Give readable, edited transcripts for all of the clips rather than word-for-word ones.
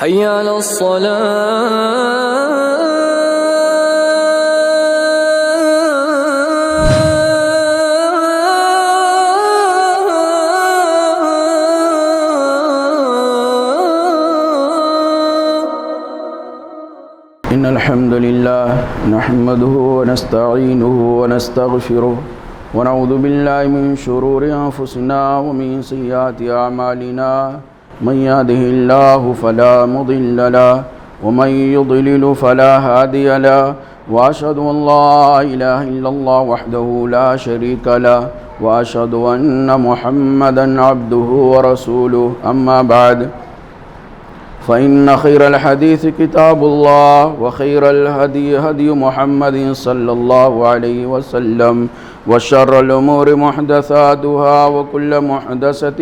حي على إن الحمد لله نحمده ونستعينه ونستغفره ونعوذ بالله من شرور أنفسنا ومن سيئات أعمالنا من يهده الله فلا مضل له ومن يضلل فلا هادي له وأشهد أن لا إله إلا الله وحده لا شريك له وأشهد أن محمدا عبده ورسوله أما بعد فإن خير الحديث كتاب الله وخير الهدي هدي محمد صلى الله عليه وسلم وشر الأمور محدثاتها وكل محدثة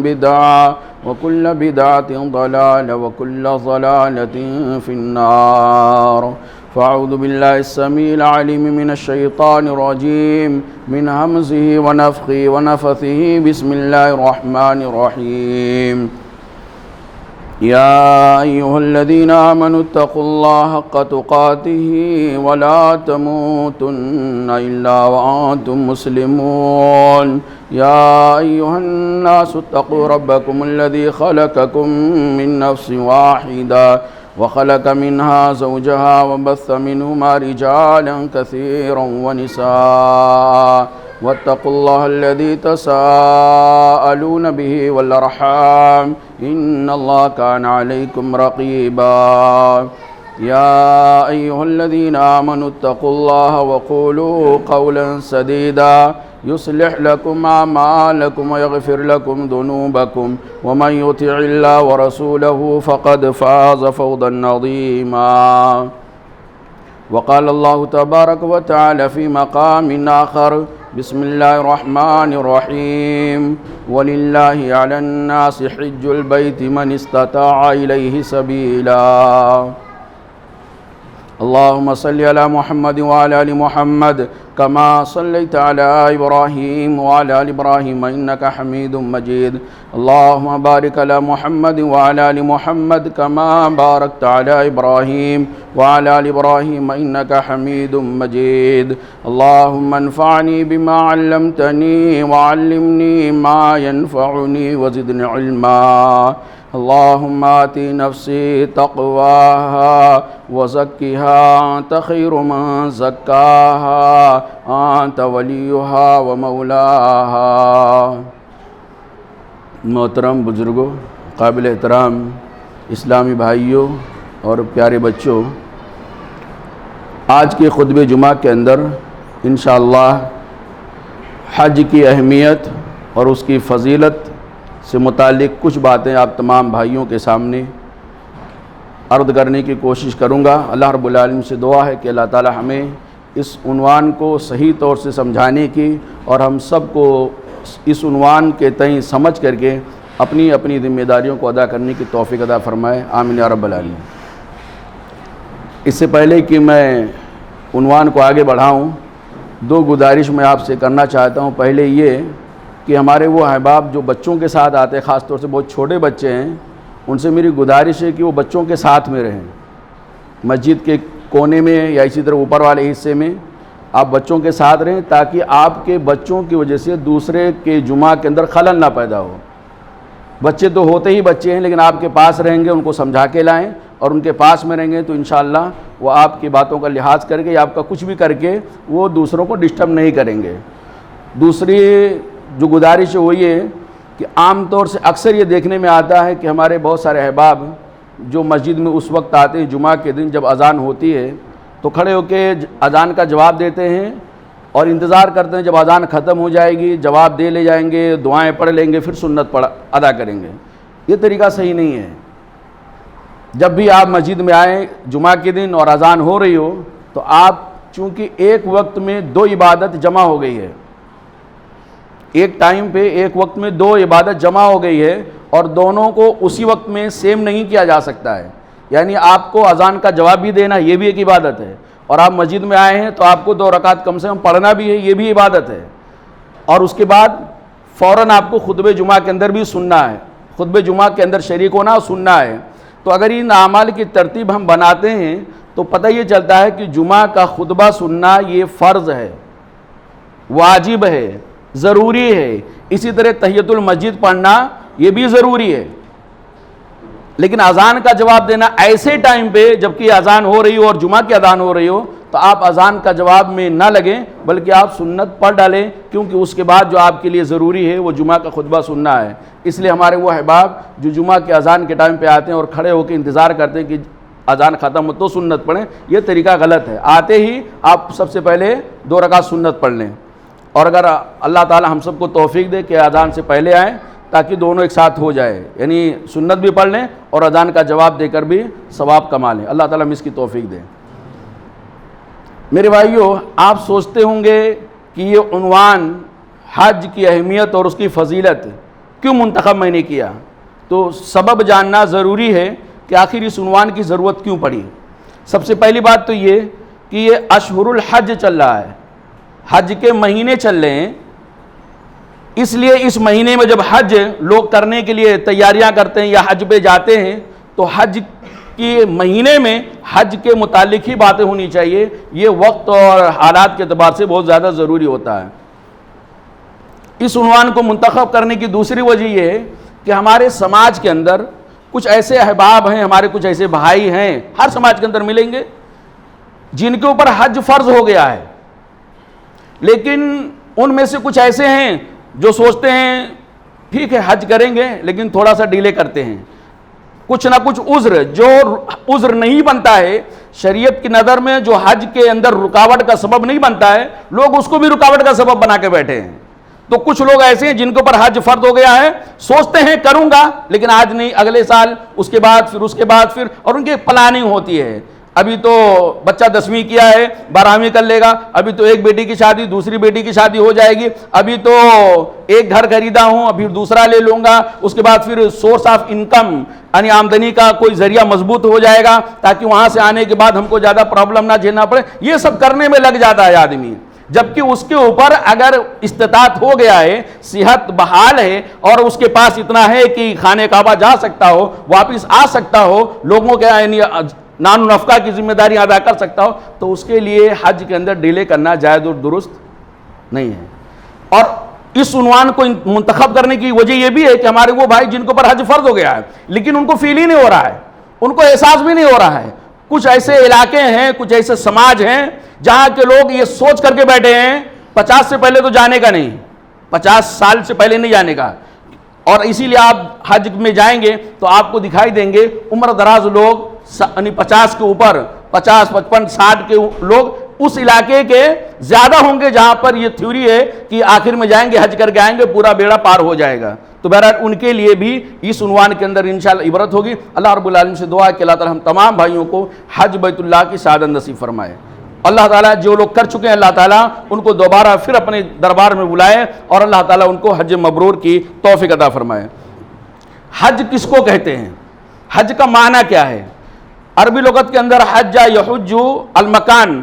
بدعة وكل بدعة ضلالة وكل ضلالة في النار فأعوذ بالله السميع العليم من الشيطان الرجيم من همزه ونفخه ونفثه بسم الله الرحمن الرحيم يا أيها الذين آمنوا اتقوا الله حق تقاته ولا تموتن إلا وأنتم مسلمون يا أيها الناس اتقوا ربكم الذي خلقكم من نفس واحدة وخلق منها زوجها وبث منهما رجالا كثيرا ونساء واتقوا الله الذي تساءلون به والأرحام إن الله كان عليكم رقيبا يا أيها الذين آمنوا اتقوا الله وقولوا قولا سديدا يصلح لكم أعمالكم ويغفر لكم ذنوبكم ومن يطع الله ورسوله فقد فاز فوزا عظيما وقال الله تبارك وتعالى في مقام آخر بسم الله الرحمن الرحيم ولله على الناس حج البيت من استطاع إليه سبيلا اللهم صل على محمد وعلى آل محمد كما صليت على إبراهيم وعلى آل إبراهيم إنك حميد مجيد اللهم بارك على محمد وعلى آل محمد كما باركت على إبراهيم وعلى آل إبراهيم إنك حميد مجيد اللهم انفعني بما علمتني وعلمني ما ينفعني وزدني علما اللهم آت نفسي تقواها وزكها أنت خير من زكاها أنت وليها ومولاها محترم بزرگوں، قابل احترام اسلامی بھائیوں اور پیارے بچوں، آج کے خطبہ جمعہ کے اندر انشاءاللہ حج کی اہمیت اور اس کی فضیلت سے متعلق کچھ باتیں آپ تمام بھائیوں کے سامنے عرض کرنے کی کوشش کروں گا۔ اللہ رب العالمین سے دعا ہے کہ اللہ تعالی ہمیں اس عنوان کو صحیح طور سے سمجھانے کی اور ہم سب کو اس عنوان کے تئیں سمجھ کر کے اپنی اپنی ذمہ داریوں کو ادا کرنے کی توفیق عطا فرمائے، آمین یا رب العالمین۔ اس سے پہلے کہ میں عنوان کو آگے بڑھاؤں، دو گزارش میں آپ سے کرنا چاہتا ہوں۔ پہلے یہ کہ ہمارے وہ احباب جو بچوں کے ساتھ آتے ہیں، خاص طور سے بہت چھوٹے بچے ہیں، ان سے میری گزارش ہے کہ وہ بچوں کے ساتھ میں رہیں، مسجد کے کونے میں یا اسی طرح اوپر والے حصے میں آپ بچوں کے ساتھ رہیں، تاکہ آپ کے بچوں کی وجہ سے دوسرے کے جمعہ کے اندر خلل نہ پیدا ہو۔ بچے تو ہوتے ہی بچے ہیں، لیکن آپ کے پاس رہیں گے، ان کو سمجھا کے لائیں، اور ان کے پاس میں رہیں گے تو انشاءاللہ وہ آپ کی باتوں کا لحاظ کر کے یا آپ کا کچھ بھی کر کے وہ دوسروں کو ڈسٹرب نہیں کریں گے۔ دوسری جو گزارش ہے وہ یہ کہ عام طور سے اکثر یہ دیکھنے میں آتا ہے کہ ہمارے بہت سارے احباب جو مسجد میں اس وقت آتے ہیں جمعہ کے دن جب اذان ہوتی ہے تو کھڑے ہو کے اذان کا جواب دیتے ہیں اور انتظار کرتے ہیں جب اذان ختم ہو جائے گی، جواب دے لے جائیں گے، دعائیں پڑھ لیں گے، پھر سنت ادا کریں گے۔ یہ طریقہ صحیح نہیں ہے۔ جب بھی آپ مسجد میں آئیں جمعہ کے دن اور اذان ہو رہی ہو تو آپ چونکہ ایک وقت میں دو عبادت جمع ہو گئی ہے، ایک ٹائم پہ ایک وقت میں دو عبادت جمع ہو گئی ہے، اور دونوں کو اسی وقت میں سیم نہیں کیا جا سکتا ہے۔ یعنی آپ کو اذان کا جواب بھی دینا یہ بھی ایک عبادت ہے، اور آپ مسجد میں آئے ہیں تو آپ کو 2 رکعت کم سے کم پڑھنا بھی ہے، یہ بھی عبادت ہے، اور اس کے بعد فوراً آپ کو خطبہ جمعہ کے اندر بھی سننا ہے، خطبہ جمعہ کے اندر شریک ہونا اور سننا ہے۔ تو اگر ان اعمال کی ترتیب ہم بناتے ہیں تو پتہ یہ چلتا ہے کہ جمعہ کا خطبہ سننا یہ فرض ہے، واجب ہے، ضروری ہے۔ اسی طرح تحیۃ المسجد پڑھنا یہ بھی ضروری ہے، لیکن اذان کا جواب دینا ایسے ٹائم پہ جبکہ اذان ہو رہی ہو اور جمعہ کی اذان ہو رہی ہو تو آپ اذان کا جواب میں نہ لگیں، بلکہ آپ سنت پڑھ ڈالیں، کیونکہ اس کے بعد جو آپ کے لیے ضروری ہے وہ جمعہ کا خطبہ سننا ہے۔ اس لیے ہمارے وہ احباب جو جمعہ کے اذان کے ٹائم پہ آتے ہیں اور کھڑے ہو کے انتظار کرتے ہیں کہ اذان ختم ہو تو سنت پڑھیں، یہ طریقہ غلط ہے۔ آتے ہی آپ سب سے پہلے 2 رکعت سنت پڑھ لیں، اور اگر اللہ تعالی ہم سب کو توفیق دے کہ اذان سے پہلے آئیں تاکہ دونوں ایک ساتھ ہو جائے، یعنی سنت بھی پڑھ لیں اور اذان کا جواب دے کر بھی ثواب کما لیں۔ اللہ تعالیٰ ہم اس کی توفیق دے۔ میرے بھائیو، آپ سوچتے ہوں گے کہ یہ عنوان حج کی اہمیت اور اس کی فضیلت کیوں منتخب میں نے کیا، تو سبب جاننا ضروری ہے کہ آخر اس عنوان کی ضرورت کیوں پڑی۔ سب سے پہلی بات تو یہ کہ یہ اشہر الحج چل رہا ہے، حج کے مہینے چل رہے ہیں، اس لیے اس مہینے میں جب حج لوگ کرنے کے لیے تیاریاں کرتے ہیں یا حج پہ جاتے ہیں تو حج کے مہینے میں حج کے متعلق ہی باتیں ہونی چاہیے۔ یہ وقت اور حالات کے اعتبار سے بہت زیادہ ضروری ہوتا ہے۔ اس عنوان کو منتخب کرنے کی دوسری وجہ یہ ہے کہ ہمارے سماج کے اندر کچھ ایسے احباب ہیں، ہمارے کچھ ایسے بھائی ہیں، ہر سماج کے اندر ملیں گے، جن کے اوپر حج فرض ہو گیا ہے، لیکن ان میں سے کچھ ایسے ہیں جو سوچتے ہیں ٹھیک ہے حج کریں گے لیکن تھوڑا سا ڈیلے کرتے ہیں، کچھ نہ کچھ عذر، جو عذر نہیں بنتا ہے شریعت کی نظر میں، جو حج کے اندر رکاوٹ کا سبب نہیں بنتا ہے، لوگ اس کو بھی رکاوٹ کا سبب بنا کے بیٹھے ہیں۔ تو کچھ لوگ ایسے ہیں جن کے اوپر حج فرض ہو گیا ہے، سوچتے ہیں کروں گا لیکن آج نہیں، اگلے سال، اس کے بعد پھر اور ان کی پلاننگ ہوتی ہے۔ ابھی تو بچہ 10ویں کیا ہے، 12ویں کر لے گا، ابھی تو ایک بیٹی کی شادی، دوسری بیٹی کی شادی ہو جائے گی، ابھی تو ایک گھر خریدا ہوں، ابھی دوسرا لے لوں گا، اس کے بعد پھر سورس آف انکم یعنی آمدنی کا کوئی ذریعہ مضبوط ہو جائے گا تاکہ وہاں سے آنے کے بعد ہم کو زیادہ پرابلم نہ جھیلنا پڑے۔ یہ سب کرنے میں لگ جاتا ہے آدمی، جبکہ اس کے اوپر اگر استطاعت ہو گیا ہے، صحت بحال ہے اور اس کے پاس اتنا ہے کہ خانہ کعبہ جا سکتا ہو، واپس آ سکتا ہو، لوگوں کے یعنی نان و نفقہ کی ذمہ داری ادا کر سکتا ہو، تو اس کے لیے حج کے اندر ڈیلے کرنا جائز اور درست نہیں ہے۔ اور اس عنوان کو منتخب کرنے کی وجہ یہ بھی ہے کہ ہمارے وہ بھائی جن کے اوپر حج فرض ہو گیا ہے لیکن ان کو فیل ہی نہیں ہو رہا ہے، ان کو احساس بھی نہیں ہو رہا ہے۔ کچھ ایسے علاقے ہیں، کچھ ایسے سماج ہیں جہاں کے لوگ یہ سوچ کر کے بیٹھے ہیں 50 سے پہلے تو جانے کا نہیں، 50 سال سے پہلے نہیں جانے کا، اور اسی لیے آپ حج میں جائیں گے تو آپ کو دکھائی دیں گے عمر دراز لوگ، یعنی 50 کے اوپر، 50، 55، 60 کے لوگ اس علاقے کے زیادہ ہوں گے جہاں پر یہ تھیوری ہے کہ آخر میں جائیں گے، حج کر کے آئیں گے، پورا بیڑا پار ہو جائے گا۔ تو بہرحال ان کے لیے بھی اس عنوان کے اندر انشاءاللہ عبرت ہوگی۔ اللہ رب العالمین سے دعا ہے کہ اللہ تعالی ہم تمام بھائیوں کو حج بیت اللہ کی سعادت نصیب فرمائے۔ اللہ تعالیٰ جو لوگ کر چکے ہیں اللہ تعالیٰ ان کو دوبارہ پھر اپنے دربار میں بلائے اور اللہ تعالیٰ ان کو حج مبرور کی توفیق عطا فرمائے۔ حج کس کو کہتے ہیں؟ حج کا معنی کیا ہے؟ عربی لغت کے اندر حج یحج المکان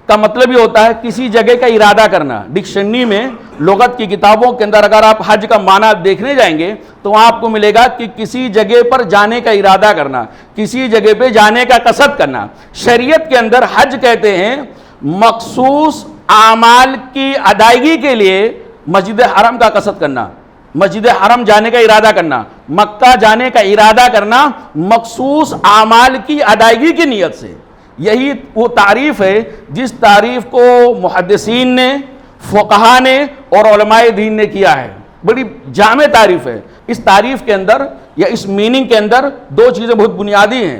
کا مطلب یہ ہوتا ہے کسی جگہ کا ارادہ کرنا۔ ڈکشنری میں لغت کی کتابوں کے اندر اگر آپ حج کا معنی دیکھنے جائیں گے تو وہاں آپ کو ملے گا کہ کسی جگہ پر جانے کا ارادہ کرنا، کسی جگہ پہ جانے کا قصد کرنا۔ شریعت کے اندر حج کہتے ہیں مخصوص اعمال کی ادائیگی کے لیے مسجد حرم کا قصد کرنا، مسجد حرم جانے کا ارادہ کرنا، مکہ جانے کا ارادہ کرنا مخصوص اعمال کی ادائیگی کی نیت سے۔ یہی وہ تعریف ہے جس تعریف کو محدثین نے، فقہا نے اور علماء دین نے کیا ہے۔ بڑی جامع تعریف ہے۔ اس تعریف کے اندر یا اس میننگ کے اندر 2 چیزیں بہت بنیادی ہیں۔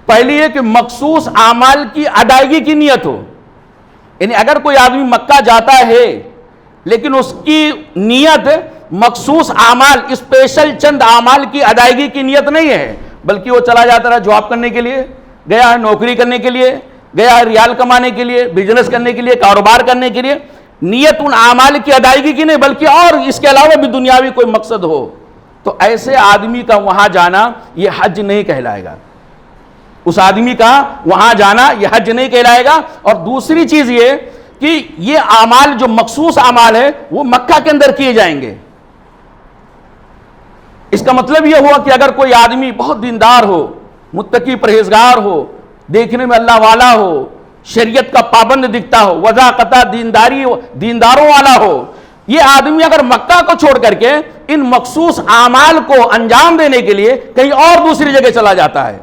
پہلی ہے کہ مخصوص اعمال کی ادائیگی کی نیت ہو، یعنی اگر کوئی آدمی مکہ جاتا ہے لیکن اس کی نیت مخصوص اعمال، اسپیشل چند اعمال کی ادائیگی کی نیت نہیں ہے، بلکہ وہ چلا جاتا رہا جاب کرنے کے لیے، گیا ہے نوکری کرنے کے لیے، گیا ہے ریال کمانے کے لیے، بزنس کرنے کے لیے، کاروبار کرنے کے لیے، نیت ان اعمال کی ادائیگی کی نہیں بلکہ اور اس کے علاوہ بھی دنیاوی کوئی مقصد ہو، تو ایسے آدمی کا وہاں جانا یہ حج نہیں کہلائے گا۔ اس آدمی کا وہاں جانا یہ حج نہیں کہلائے گا۔ اور دوسری چیز یہ کہ یہ اعمال جو مخصوص اعمال ہے وہ مکہ کے اندر کیے جائیں گے۔ اس کا مطلب یہ ہوا کہ اگر کوئی آدمی بہت دیندار ہو، متقی پرہیزگار ہو، دیکھنے میں اللہ والا ہو، شریعت کا پابند دکھتا ہو، وضاقتہ دینداروں والا ہو، یہ آدمی اگر مکہ کو چھوڑ کر کے ان مخصوص اعمال کو انجام دینے کے لیے کہیں اور دوسری جگہ چلا جاتا ہے،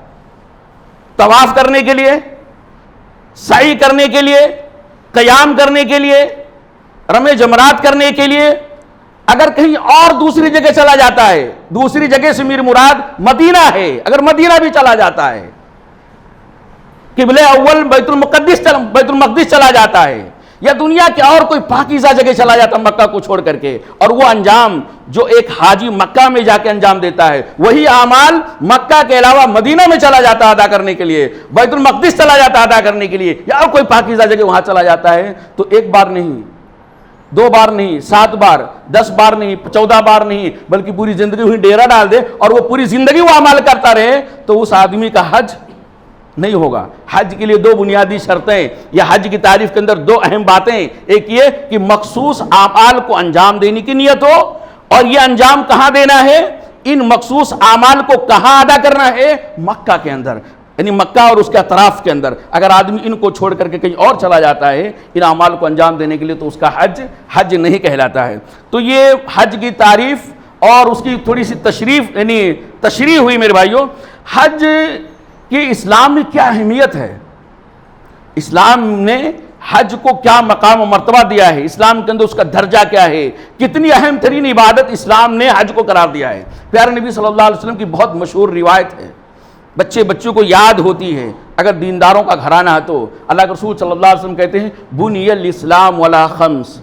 طواف کرنے کے لیے، سعی کرنے کے لیے، قیام کرنے کے لیے، رمے جمرات کرنے کے لیے، اگر کہیں اور دوسری جگہ چلا جاتا ہے، دوسری جگہ سے میری مراد مدینہ ہے، اگر مدینہ بھی چلا جاتا ہے، قبلہ اول بیت المقدس چلا جاتا ہے، یا دنیا کے اور کوئی پاکیزہ جگہ چلا جاتا ہے مکہ کو چھوڑ کر کے، اور وہ انجام جو ایک حاجی مکہ میں جا کے انجام دیتا ہے وہی اعمال مکہ کے علاوہ مدینہ میں چلا جاتا ہے ادا کرنے کے لیے، بیت المقدس چلا جاتا ہے ادا کرنے کے لیے، یا اور کوئی پاکیزہ جگہ وہاں چلا جاتا ہے، تو ایک بار نہیں، 2 بار نہیں، 7 بار، 10 بار نہیں، 14 بار نہیں، بلکہ پوری زندگی وہیں ڈیرا ڈال دے اور وہ پوری زندگی وہ اعمال کرتا رہے، تو اس آدمی کا حج نہیں ہوگا۔ حج کے لیے 2 بنیادی شرطیں یا حج کی تعریف کے اندر 2 اہم باتیں، ایک یہ کہ مخصوص اعمال کو انجام دینے کی نیت ہو، اور یہ انجام کہاں دینا ہے، ان مخصوص اعمال کو کہاں ادا کرنا ہے، مکہ کے اندر، یعنی مکہ اور اس کے اطراف کے اندر۔ اگر آدمی ان کو چھوڑ کر کے کہیں اور چلا جاتا ہے ان اعمال کو انجام دینے کے لیے تو اس کا حج نہیں کہلاتا ہے۔ تو یہ حج کی تعریف اور اس کی تھوڑی سی تشریح ہوئی میرے بھائیوں۔ حج کہ اسلام میں کیا اہمیت ہے، اسلام نے حج کو کیا مقام و مرتبہ دیا ہے، اسلام کے اندر اس کا درجہ کیا ہے، کتنی اہم ترین عبادت اسلام نے حج کو قرار دیا ہے۔ پیارے نبی صلی اللہ علیہ وسلم کی بہت مشہور روایت ہے، بچوں کو یاد ہوتی ہے، اگر دینداروں کا گھرانہ ہے تو اللہ کے رسول صلی اللہ علیہ وسلم کہتے ہیں بنی الاسلام علی 5۔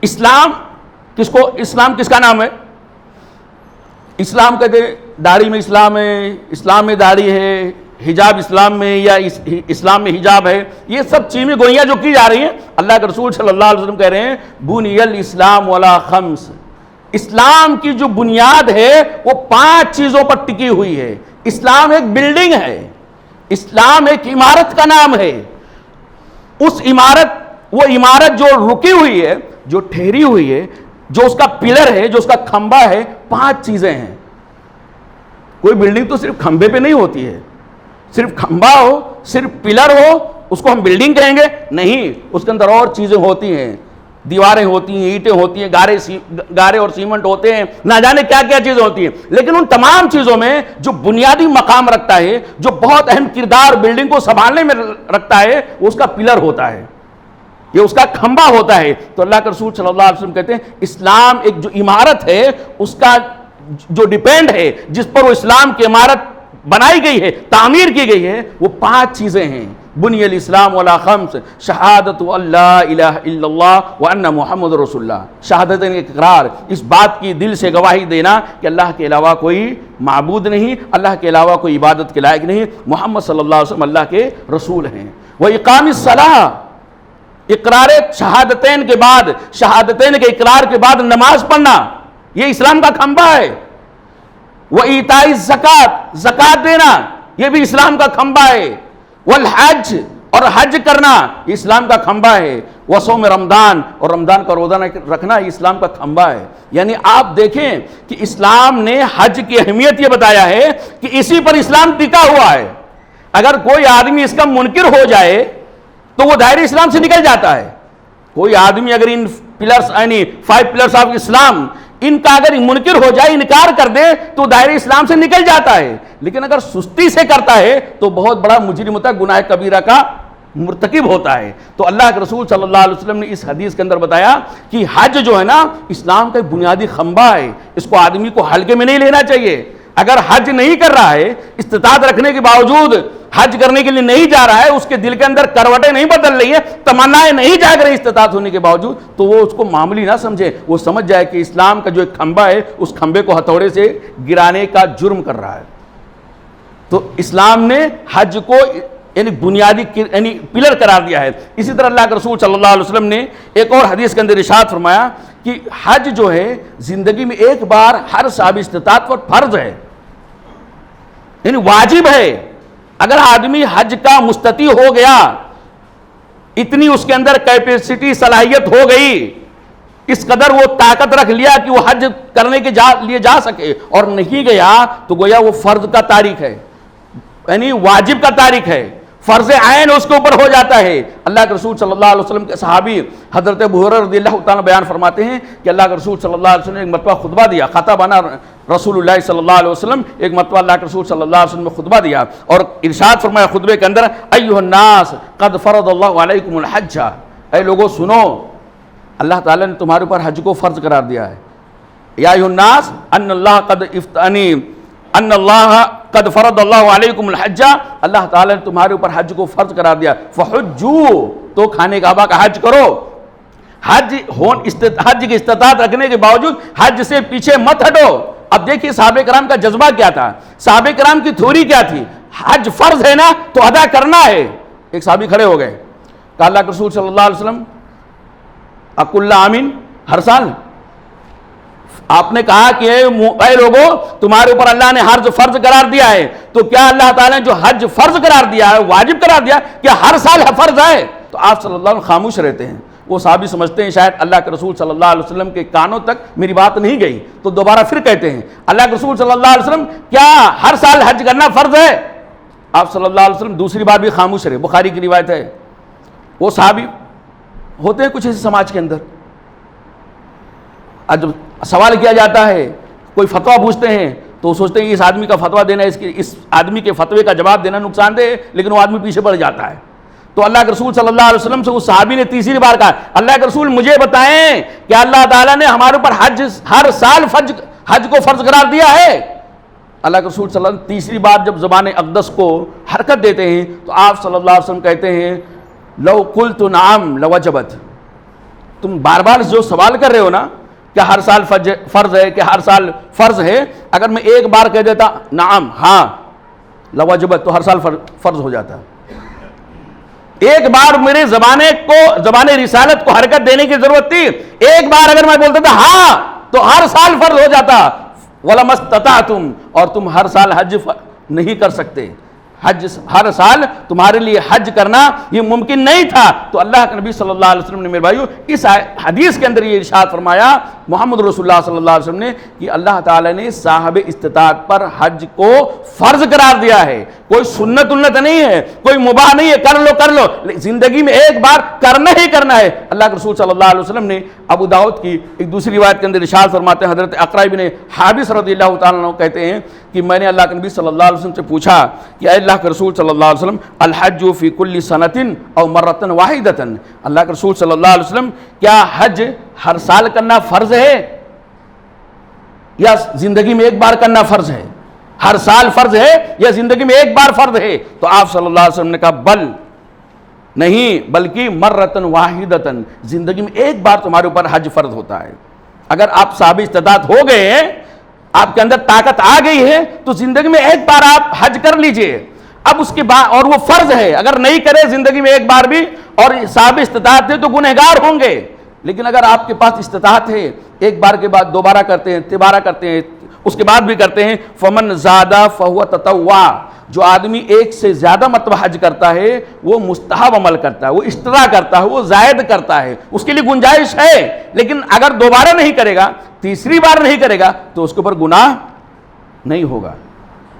اسلام کس کا نام ہے؟ اسلام کہتے ہیں داڑھی میں اسلام ہے، اسلام میں داڑھی ہے، حجاب اسلام میں، یا اسلام میں حجاب ہے، یہ سب چیزیں گوئیاں جو کی جا رہی ہیں، اللہ کے رسول صلی اللہ علیہ وسلم کہہ رہے ہیں بنی الاسلام علی 5۔ اسلام کی جو بنیاد ہے وہ 5 چیزوں پر ٹکی ہوئی ہے۔ اسلام ایک بلڈنگ ہے، اسلام ایک عمارت کا نام ہے، وہ عمارت جو رکی ہوئی ہے، جو ٹھہری ہوئی ہے، جو اس کا پلر ہے، جو اس کا کھمبا ہے، 5 چیزیں ہیں۔ کوئی بلڈنگ تو صرف کھمبے پہ نہیں ہوتی ہے، صرف کھمبا ہو، صرف پلر ہو اس کو ہم بلڈنگ کہیں گے نہیں، اس کے اندر اور چیزیں ہوتی ہیں، دیواریں ہوتی ہیں، اینٹیں ہوتی ہیں، گارے اور سیمنٹ ہوتے ہیں، نہ جانے کیا کیا چیزیں ہوتی ہیں، لیکن ان تمام چیزوں میں جو بنیادی مقام رکھتا ہے، جو بہت اہم کردار بلڈنگ کو سنبھالنے میں رکھتا ہے، وہ اس کا پلر ہوتا ہے، یہ اس کا کھمبا ہوتا ہے۔ تو اللہ کے رسول صلی اللہ علیہ وسلم کہتے ہیں اسلام ایک جو عمارت ہے اس کا جو ڈیپینڈ ہے، جس پر وہ اسلام کی عمارت بنائی گئی ہے، تعمیر کی گئی ہے، وہ 5 چیزیں ہیں۔ بنی الاسلام علی 5، شہادت اللہ الہ الا اللہ وان محمد رسول اللہ، شہادتین اقرار، اس بات کی دل سے گواہی دینا کہ اللہ کے علاوہ کوئی معبود نہیں، اللہ کے علاوہ کوئی عبادت کے لائق نہیں، محمد صلی اللہ علیہ وسلم اللہ کے رسول ہیں۔ وإقام الصلاۃ، اقرار شہادتین کے بعد، شہادتین کے اقرار کے بعد نماز پڑھنا، یہ اسلام کا کھمبا ہے۔ وإیتاء الزکوٰۃ، زکوٰۃ دینا، یہ بھی اسلام کا کھمبا ہے۔ والحج، اور حج کرنا، یہ اسلام کا کھمبا ہے۔ وصوم رمضان، اور رمضان کا روزہ رکھنا، یہ اسلام کا کھمبا ہے۔ یعنی آپ دیکھیں کہ اسلام نے حج کی اہمیت یہ بتایا ہے کہ اسی پر اسلام ٹکا ہوا ہے۔ اگر کوئی آدمی اس کا منکر ہو جائے تو وہ دائرہ اسلام سے نکل جاتا ہے۔ کوئی آدمی اگر ان پلرز، یعنی 5 پلرز آف اسلام، ان کا اگر منکر ہو جائے، انکار کر دے تو دائرہ اسلام سے نکل جاتا ہے، لیکن اگر سستی سے کرتا ہے تو بہت بڑا مجرم ہوتا ہے، گناہ کبیرہ کا مرتکب ہوتا ہے۔ تو اللہ کے رسول صلی اللہ علیہ وسلم نے اس حدیث کے اندر بتایا کہ حج جو ہے نا اسلام کا ایک بنیادی کھمبا ہے، اس کو آدمی کو ہلکے میں نہیں لینا چاہیے۔ اگر حج نہیں کر رہا ہے، استطاعت رکھنے کے باوجود حج کرنے کے لیے نہیں جا رہا ہے، اس کے دل کے اندر کروٹیں نہیں بدل رہی ہیں، تمنائیں نہیں جاگ رہی استطاعت ہونے کے باوجود، تو وہ اس کو معمولی نہ سمجھے، وہ سمجھ جائے کہ اسلام کا جو ایک کھمبا ہے اس کھمبے کو ہتھوڑے سے گرانے کا جرم کر رہا ہے۔ تو اسلام نے حج کو یعنی بنیادی یعنی پلر قرار دیا ہے۔ اسی طرح اللہ کے رسول صلی اللہ علیہ وسلم نے ایک اور حدیث کے اندر ارشاد فرمایا کہ حج جو ہے زندگی میں ایک بار ہر صاحب استطاعت پر فرض ہے، یعنی واجب ہے۔ اگر آدمی حج کا مستطیع ہو گیا، اتنی اس کے اندر کیپیسٹی، صلاحیت ہو گئی اس قدر وہ طاقت رکھ لیا کہ وہ حج کرنے کے لیے جا سکے اور نہیں گیا تو گویا وہ فرض کا تارک ہے، یعنی واجب کا تارک ہے، فرض عین اس کے اوپر ہو جاتا ہے۔ اللہ کے رسول صلی اللہ علیہ وسلم کے صحابی حضرت ابو ہریرہ رضی اللہ تعالیٰ بیان فرماتے ہیں کہ اللہ کے رسول صلی اللہ علیہ وسلم نے ایک مرتبہ خطبہ دیا، خطبنا رسول اللہ صلی اللہ علیہ وسلم، ایک مرتبہ اللہ کے رسول صلی اللہ علیہ وسلم نے خطبہ دیا اور ارشاد فرمایا خطبے کے اندر، ایھا الناس قد فرض اللہ علیکم الحج، اے لوگوں سنو، اللہ تعالیٰ نے تمہارے اوپر حج کو فرض قرار دیا ہے۔ یا ایھا الناس ان اللہ قد فرض اللہ علیکم الحج، اللہ تعالیٰ نے تمہارے اوپر حج کو فرض قرار دیا، فحجوا، تو خانہ کعبہ کا حج کرو۔ حج کی استطاعت رکھنے کے باوجود حج سے پیچھے مت ہٹو۔ اب دیکھیے صحابہ کرام کا جذبہ کیا تھا، صحابہ کرام کی تھیوری کیا تھی، حج فرض ہے نا تو ادا کرنا ہے۔ ایک صحابی کھڑے ہو گئے، کہ اللہ کے رسول صلی اللہ علیہ وسلم اکل عامین، ہر سال؟ آپ نے کہا کہ اے لوگوں تمہارے اوپر اللہ نے حج فرض قرار دیا ہے، تو کیا اللہ تعالیٰ نے جو حج فرض قرار دیا ہے، واجب قرار دیا، کیا ہر سال فرض ہے؟ تو آپ صلی اللہ علیہ وسلم خاموش رہتے ہیں۔ وہ صحابی سمجھتے ہیں شاید اللہ کے رسول صلی اللہ علیہ وسلم کے کانوں تک میری بات نہیں گئی، تو دوبارہ پھر کہتے ہیں اللہ کے رسول صلی اللہ علیہ وسلم کیا ہر سال حج کرنا فرض ہے؟ آپ صلی اللہ علیہ وسلم دوسری بار بھی خاموش رہے، بخاری کی روایت ہے۔ وہ صحابی ہوتے ہیں کچھ ایسے سماج کے اندر، جب سوال کیا جاتا ہے، کوئی فتویٰ پوچھتے ہیں تو سوچتے ہیں اس آدمی کا فتویٰ دینا، اس آدمی کے فتوے کا جواب دینا نقصان دہ ہے، لیکن وہ آدمی پیچھے پڑ جاتا ہے۔ تو اللہ کے رسول صلی اللہ علیہ وسلم سے اس صحابی نے تیسری بار کہا، اللہ کے رسول مجھے بتائیں کہ اللہ تعالیٰ نے ہمارے اوپر ہر سال حج کو فرض قرار دیا ہے؟ اللہ کے رسول صلی اللہ علیہ وسلم تیسری بار جب زبان اقدس کو حرکت دیتے ہیں تو آپ صلی اللہ علیہ وسلم کہتے ہیں لو قلت نعم لوجبت، تم بار بار جو سوال کر رہے ہو نا کہ ہر سال فرض ہے، کہ ہر سال فرض ہے، اگر میں ایک بار کہہ دیتا نعم ہاں لوجبت تو ہر سال فرض ہو جاتا۔ ایک بار میرے زبان رسالت کو حرکت دینے کی ضرورت تھی، ایک بار اگر میں بولتا تھا ہاں تو ہر سال فرض ہو جاتا۔ وَلَمَا اسْتَطَعْتُمْ، اور تم ہر سال حج نہیں کر سکتے، حج ہر سال تمہارے لیے حج کرنا یہ ممکن نہیں تھا۔ تو اللہ کے نبی صلی اللہ علیہ وسلم نے میرے بھائیو اس حدیث کے اندر یہ ارشاد فرمایا محمد رسول اللہ صلی اللہ علیہ وسلم نے کہ اللہ تعالیٰ نے صاحب استطاعت پر حج کو فرض قرار دیا ہے، کوئی سنت نہیں ہے، کوئی مباح نہیں ہے، کر لو، زندگی میں ایک بار کرنا ہی کرنا ہے۔ اللہ کے رسول صلی اللہ علیہ وسلم نے ابو داؤد کی ایک دوسری روایت کے اندر ارشاد فرماتے ہیں، حضرت اقرع بن حابس رضی اللہ تعالیٰ عنہ کہتے ہیں کہ میں نے اللہ کے نبی صلی اللہ علیہ وسلم سے پوچھا کہ اے اللہ کے رسول صلی اللہ علیہ وسلم الحج فی کل سنۃ او مرۃ واحدۃ، اللہ کے رسول صلی اللہ علیہ وسلم کیا حج ہر سال کرنا فرض ہے یا زندگی میں ایک بار کرنا فرض ہے؟ ہر سال فرض ہے یا زندگی میں ایک بار فرض ہے؟ تو آپ صلی اللہ علیہ وسلم نے کہا بل نہیں بلکہ مرۃ واحدۃ، زندگی میں ایک بار تمہارے اوپر حج فرض ہوتا ہے۔ اگر آپ صاحب استطاعت ہو گئے ہیں، آپ کے اندر طاقت آ گئی ہے تو زندگی میں ایک بار آپ حج کر لیجئے۔ اب اس کے بعد اور وہ فرض ہے، اگر نہیں کرے زندگی میں ایک بار بھی اور صاحب استطاعت ہے تو گنہگار ہوں گے، لیکن اگر آپ کے پاس استطاعت ہے ایک بار کے بعد دوبارہ کرتے ہیں، تیبارہ کرتے ہیں، اس کے بعد بھی کرتے ہیں، فمن زادہ فہو تطوع، جو آدمی ایک سے زیادہ مرتبہ حج کرتا ہے وہ مستحب عمل کرتا ہے، وہ اشترا کرتا ہے، وہ زائد کرتا ہے، اس کے لیے گنجائش ہے، لیکن اگر دوبارہ نہیں کرے گا، تیسری بار نہیں کرے گا تو اس کے اوپر گناہ نہیں ہوگا۔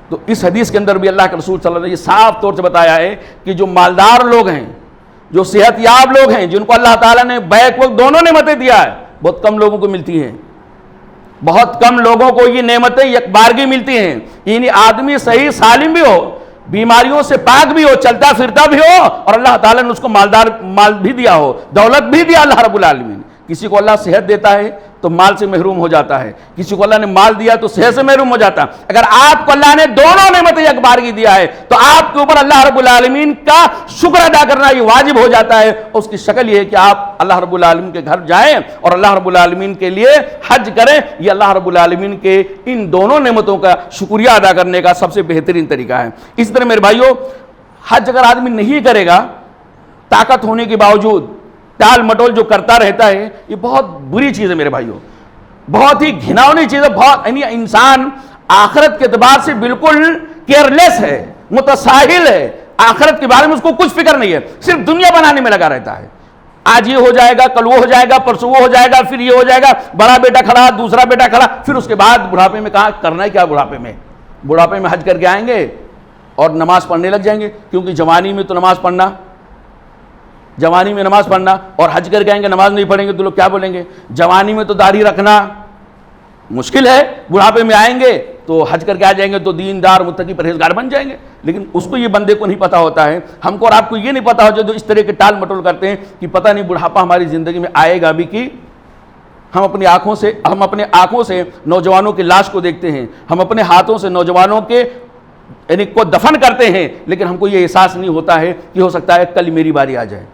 تو اس حدیث کے اندر بھی اللہ کے رسول صلی اللہ علیہ وسلم نے یہ صاف طور سے بتایا ہے کہ جو مالدار لوگ ہیں، جو صحت یاب لوگ ہیں، جن کو اللہ تعالیٰ نے بیک وقت دونوں نعمتیں دیا ہے، بہت کم لوگوں کو ملتی ہیں، بہت کم لوگوں کو یہ نعمتیں یکبارگی ملتی ہیں، یعنی آدمی صحیح سالم بھی ہو، بیماریوں سے پاک بھی ہو، چلتا پھرتا بھی ہو، اور اللہ تعالیٰ نے اس کو مال بھی دیا ہو، دولت بھی دیا اللہ رب العالمین۔ کسی کو اللہ صحت دیتا ہے تو مال سے محروم ہو جاتا ہے، کسی کو اللہ نے مال دیا تو صحت سے محروم ہو جاتا ہے۔ اگر آپ کو اللہ نے دونوں نعمتیں یکبارگی دیا ہے تو آپ کے اوپر اللہ رب العالمین کا شکر ادا کرنا یہ واجب ہو جاتا ہے۔ اس کی شکل یہ ہے کہ آپ اللہ رب العالمین کے گھر جائیں اور اللہ رب العالمین کے لیے حج کریں، یہ اللہ رب العالمین کے ان دونوں نعمتوں کا شکریہ ادا کرنے کا سب سے بہترین طریقہ ہے۔ اس طرح میرے بھائیوں، حج اگر آدمی نہیں کرے گا، طاقت ہونے کے باوجود ٹال مٹول جو کرتا رہتا ہے، یہ بہت بری چیز ہے میرے بھائیوں، بہت ہی گھناؤنی چیز ہے، بہت یعنی انسان آخرت کے اعتبار سے بالکل کیئرلیس ہے، متساہل ہے، آخرت کے بارے میں اس کو کچھ فکر نہیں ہے، صرف دنیا بنانے میں لگا رہتا ہے۔ آج یہ ہو جائے گا، کل وہ ہو جائے گا، پرسوں وہ ہو جائے گا، پھر یہ ہو جائے گا، بڑا بیٹا کھڑا، دوسرا بیٹا کھڑا، پھر اس کے بعد بڑھاپے میں کہاں کرنا ہے کیا؟ بڑھاپے میں حج کر کے آئیں گے اور نماز پڑھنے لگ جائیں گے، کیونکہ جوانی میں تو نماز پڑھنا اور حج کر کے آئیں گے نماز نہیں پڑھیں گے تو لوگ کیا بولیں گے؟ جوانی میں تو داڑھی رکھنا مشکل ہے، بڑھاپے میں آئیں گے تو حج کر کے آ جائیں گے تو دیندار متقی پرہیزگار بن جائیں گے۔ لیکن اس کو، یہ بندے کو نہیں پتا ہوتا ہے، ہم کو اور آپ کو یہ نہیں پتا ہو جو اس طرح کے ٹال مٹول کرتے ہیں کہ پتہ نہیں بڑھاپا ہماری زندگی میں آئے گا بھی کہ ہم اپنی آنکھوں سے نوجوانوں کی لاش کو دیکھتے ہیں، ہم اپنے ہاتھوں سے نوجوانوں کے یعنی کو دفن کرتے ہیں، لیکن ہم کو یہ احساس نہیں ہوتا ہے کہ ہو سکتا ہے کل میری باری آ جائے۔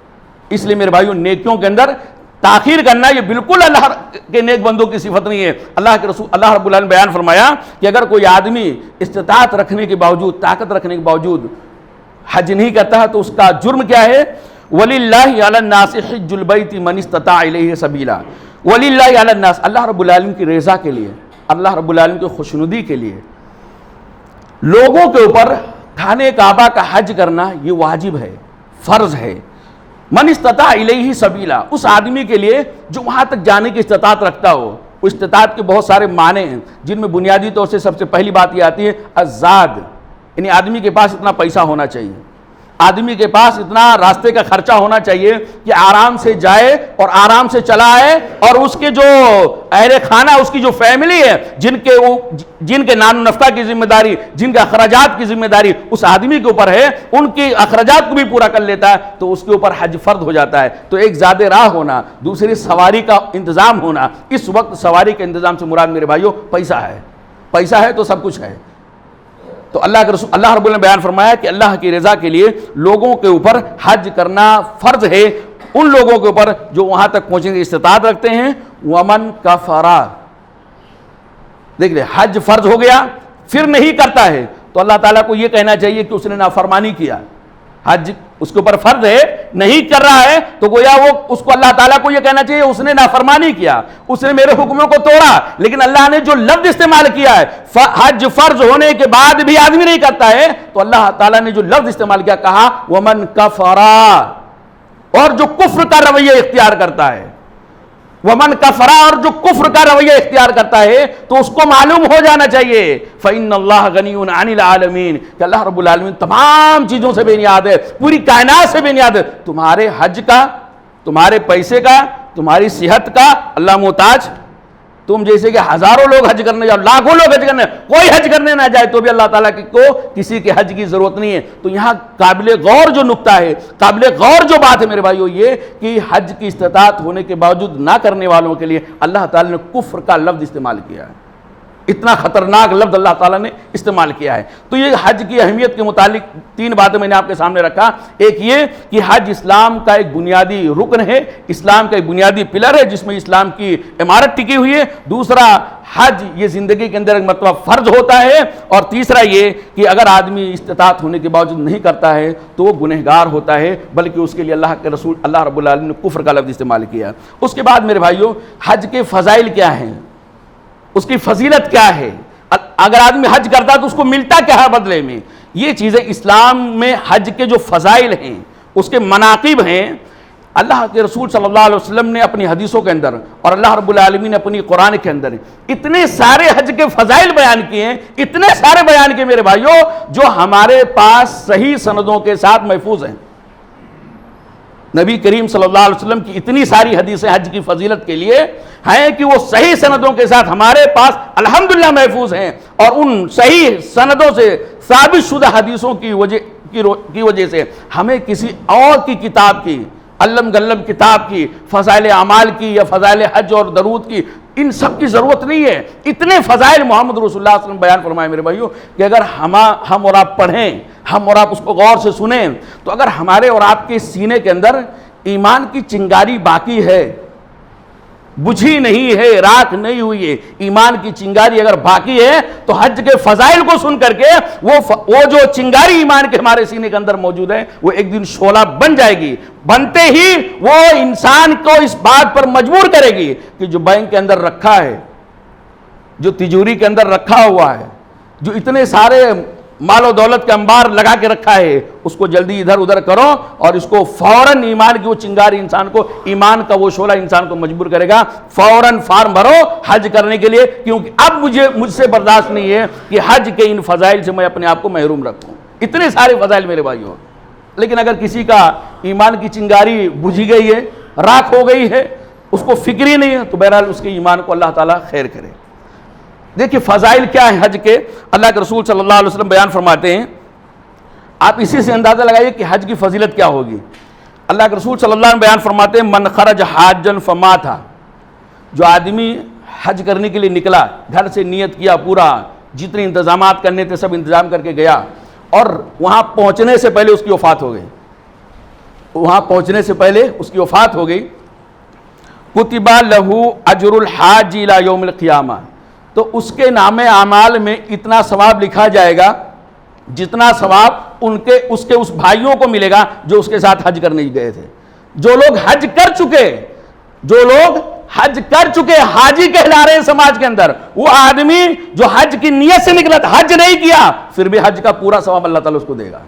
اس لیے میرے بھائیوں، نیکیوں کے اندر تاخیر کرنا یہ بالکل اللہ کے نیک بندوں کی صفت نہیں ہے۔ اللہ کے رسول اللہ رب العالمین نے بیان فرمایا کہ اگر کوئی آدمی استطاعت رکھنے کے باوجود، طاقت رکھنے کے باوجود حج نہیں کرتا تو اس کا جرم کیا ہے؟ وَلِلَّهِ عَلَى النَّاسِ حِجُّ الْبَيْتِ مَنِ اسْتَطَاعَ إِلَيْهِ سَبِيلًا۔ وَلِلَّهِ عَلَى النَّاسِ، اللہ رب العالمین کی رضا کے لیے، اللہ رب العالمین کی خوشنودی کے لیے لوگوں کے اوپر خانہ کعبہ کا حج کرنا یہ واجب ہے، فرض ہے۔ من استطاع الیہ سبیلا، اس آدمی کے لیے جو وہاں تک جانے کی استطاعت رکھتا ہو۔ اس استطاعت کے بہت سارے معنی ہیں، جن میں بنیادی طور سے سب سے پہلی بات یہ آتی ہے الزاد، یعنی آدمی کے پاس اتنا پیسہ ہونا چاہیے، آدمی کے پاس اتنا راستے کا خرچہ ہونا چاہیے کہ آرام سے جائے اور آرام سے چلا آئے، اور اس کے جو اہل خانہ، اس کی جو فیملی ہے، جن کے نان و نفقہ کی ذمہ داری، جن کے اخراجات کی ذمہ داری اس آدمی کے اوپر ہے، ان کے اخراجات کو بھی پورا کر لیتا ہے تو اس کے اوپر حج فرض ہو جاتا ہے۔ تو ایک زیادہ راہ ہونا، دوسری سواری کا انتظام ہونا۔ اس وقت سواری کے انتظام سے مراد میرے بھائیوں پیسہ ہے، پیسہ ہے تو سب کچھ ہے۔ تو اللہ کے رسول اللہ رب العالمین نے بیان فرمایا کہ اللہ کی رضا کے لیے لوگوں کے اوپر حج کرنا فرض ہے، ان لوگوں کے اوپر جو وہاں تک پہنچنے کی استطاعت رکھتے ہیں۔ ومن کفر، دیکھ لیں حج فرض ہو گیا پھر نہیں کرتا ہے تو اللہ تعالیٰ کو یہ کہنا چاہیے کہ اس نے نافرمانی کیا۔ حج اس کے اوپر فرض ہے، نہیں کر رہا ہے تو گویا وہ اس کو اللہ تعالیٰ کو یہ کہنا چاہیے اس نے نافرمانی کیا، اس نے میرے حکموں کو توڑا۔ لیکن اللہ نے جو لفظ استعمال کیا ہے، حج فرض ہونے کے بعد بھی آدمی نہیں کرتا ہے، تو اللہ تعالیٰ نے جو لفظ استعمال کیا، کہا ومن کفر، اور جو کفر کا رویہ اختیار کرتا ہے، ومن کفر، اور جو کفر کا رویہ اختیار کرتا ہے تو اس کو معلوم ہو جانا چاہیے فإن اللہ غنی عن العالمین، کہ اللہ رب العالمین تمام چیزوں سے بے نیاز ہے، پوری کائنات سے بے نیاز ہے۔ تمہارے حج کا، تمہارے پیسے کا، تمہاری صحت کا اللہ محتاج۔ تم جیسے کہ ہزاروں لوگ حج کرنے جاؤ، لاکھوں لوگ حج کرنے، کوئی حج کرنے نہ جائے تو بھی اللہ تعالیٰ کو کسی کے حج کی ضرورت نہیں ہے۔ تو یہاں قابل غور جو نکتہ ہے، قابل غور جو بات ہے میرے بھائیو، یہ کہ حج کی استطاعت ہونے کے باوجود نہ کرنے والوں کے لیے اللہ تعالیٰ نے کفر کا لفظ استعمال کیا ہے۔ اتنا خطرناک لفظ اللہ تعالیٰ نے استعمال کیا ہے۔ تو یہ حج کی اہمیت کے متعلق تین باتیں میں نے آپ کے سامنے رکھا۔ ایک یہ کہ حج اسلام کا ایک بنیادی رکن ہے، اسلام کا ایک بنیادی پلر ہے جس میں اسلام کی عمارت ٹکی ہوئی ہے۔ دوسرا، حج یہ زندگی کے اندر ایک مرتبہ فرض ہوتا ہے، اور تیسرا یہ کہ اگر آدمی استطاعت ہونے کے باوجود نہیں کرتا ہے تو وہ گنہگار ہوتا ہے، بلکہ اس کے لیے اللہ کے رسول اللہ رب العالمین نے کفر کا لفظ استعمال کیا۔ اس کے بعد میرے بھائیوں، حج کے فضائل کیا ہیں، اس کی فضیلت کیا ہے، اگر آدمی حج کرتا ہے تو اس کو ملتا کیا ہے بدلے میں، یہ چیزیں اسلام میں حج کے جو فضائل ہیں، اس کے مناقب ہیں، اللہ کے رسول صلی اللہ علیہ وسلم نے اپنی حدیثوں کے اندر اور اللہ رب العالمین نے اپنی قرآن کے اندر اتنے سارے حج کے فضائل بیان کیے ہیں، اتنے سارے بیان کیے میرے بھائیوں، جو ہمارے پاس صحیح سندوں کے ساتھ محفوظ ہیں۔ نبی کریم صلی اللہ علیہ وسلم کی اتنی ساری حدیثیں حج کی فضیلت کے لیے ہیں کہ وہ صحیح سندوں کے ساتھ ہمارے پاس الحمدللہ محفوظ ہیں، اور ان صحیح سندوں سے ثابت شدہ حدیثوں کی وجہ سے ہمیں کسی اور کی کتاب کی، علم گلم کتاب کی، فضائل اعمال کی یا فضائل حج اور درود کی، ان سب کی ضرورت نہیں ہے۔ اتنے فضائل محمد رسول اللہ صلی اللہ علیہ وسلم بیان فرمائے میرے بھائیوں کہ اگر ہم اور آپ پڑھیں، ہم اور آپ اس کو غور سے سنیں، تو اگر ہمارے اور آپ کے سینے کے اندر ایمان کی چنگاری باقی ہے، بجھی نہیں ہے، راکھ نہیں ہوئی ہے، ایمان کی چنگاری اگر باقی ہے تو حج کے فضائل کو سن کر کے وہ جو چنگاری ایمان کے ہمارے سینے کے اندر موجود ہے وہ ایک دن شعلہ بن جائے گی، بنتے ہی وہ انسان کو اس بات پر مجبور کرے گی کہ جو بینک کے اندر رکھا ہے، جو تجوری کے اندر رکھا ہوا ہے، جو اتنے سارے مال و دولت کے انبار لگا کے رکھا ہے اس کو جلدی ادھر ادھر کرو اور اس کو فوراً ایمان کی وہ چنگاری انسان کو، ایمان کا وہ شعلہ انسان کو مجبور کرے گا فوراً فارم بھرو حج کرنے کے لیے، کیونکہ اب مجھ سے برداشت نہیں ہے کہ حج کے ان فضائل سے میں اپنے آپ کو محروم رکھوں۔ اتنے سارے فضائل میرے بھائیوں، لیکن اگر کسی کا ایمان کی چنگاری بجھی گئی ہے، راکھ ہو گئی ہے، اس کو فکر ہی نہیں ہے، تو بہرحال اس کے ایمان کو اللہ تعالیٰ خیر کرے۔ دیکھیے فضائل کیا ہیں حج کے، اللہ کے رسول صلی اللہ علیہ وسلم بیان فرماتے ہیں، آپ اسی سے اندازہ لگائیے کہ حج کی فضیلت کیا ہوگی۔ اللہ کے رسول صلی اللہ علیہ وسلم بیان فرماتے ہیں من خرج حاجا فمات، جو آدمی حج کرنے کے لیے نکلا، گھر سے نیت کیا، پورا جتنے انتظامات کرنے تھے سب انتظام کر کے گیا، اور وہاں پہنچنے سے پہلے اس کی وفات ہو گئی، وہاں پہنچنے سے پہلے اس کی وفات ہو گئی، کتب لہ اجر الحاج الی یوم القیامہ، تو اس کے نام اعمال میں اتنا ثواب لکھا جائے گا جتنا ثواب اس کے بھائیوں کو ملے گا جو اس کے ساتھ حج کرنے گئے تھے۔ جو لوگ حج کر چکے حاجی کہلا رہے ہیں سماج کے اندر، وہ آدمی جو حج کی نیت سے نکلا تھا، حج نہیں کیا، پھر بھی حج کا پورا ثواب اللہ تعالیٰ اس کو دے گا۔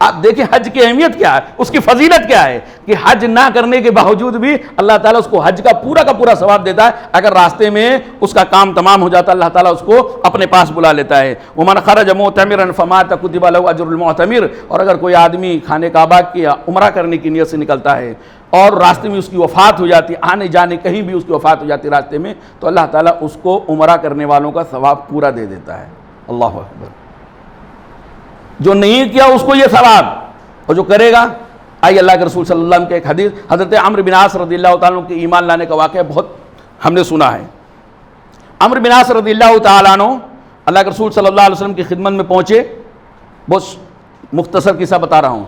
آپ دیکھیں حج کی اہمیت کیا ہے، اس کی فضیلت کیا ہے کہ حج نہ کرنے کے باوجود بھی اللہ تعالیٰ اس کو حج کا پورا ثواب دیتا ہے۔ اگر راستے میں اس کا کام تمام ہو جاتا اللہ تعالیٰ اس کو اپنے پاس بلا لیتا ہے۔ وَمَنْ خَرَجَ مُعْتَمِرًا فَمَاتَ كُتِبَ لَهُ أَجْرُ الْمُعْتَمِرِ، اور اگر کوئی آدمی خانہ کعبہ کی عمرہ کرنے کی نیت سے نکلتا ہے اور راستے میں اس کی وفات ہو جاتی، آنے جانے کہیں بھی اس کی وفات ہو جاتی راستے میں، تو اللہ تعالیٰ اس کو عمرہ کرنے والوں کا ثواب پورا دے دیتا ہے۔ اللہ اکبر۔ جو نہیں کیا اس کو یہ ثواب، اور جو کرے گا، آئیے اللہ کے رسول صلی اللہ علیہ وسلم کے ایک حدیث، حضرت عمرو بن عاص رضی اللہ تعالیٰ عنہ کے ایمان لانے کا واقعہ بہت ہم نے سنا ہے۔ عمرو بن عاص رضی اللہ تعالیٰ عنہ اللہ کے رسول صلی اللہ علیہ وسلم کی خدمت میں پہنچے، بہت مختصر قصہ بتا رہا ہوں۔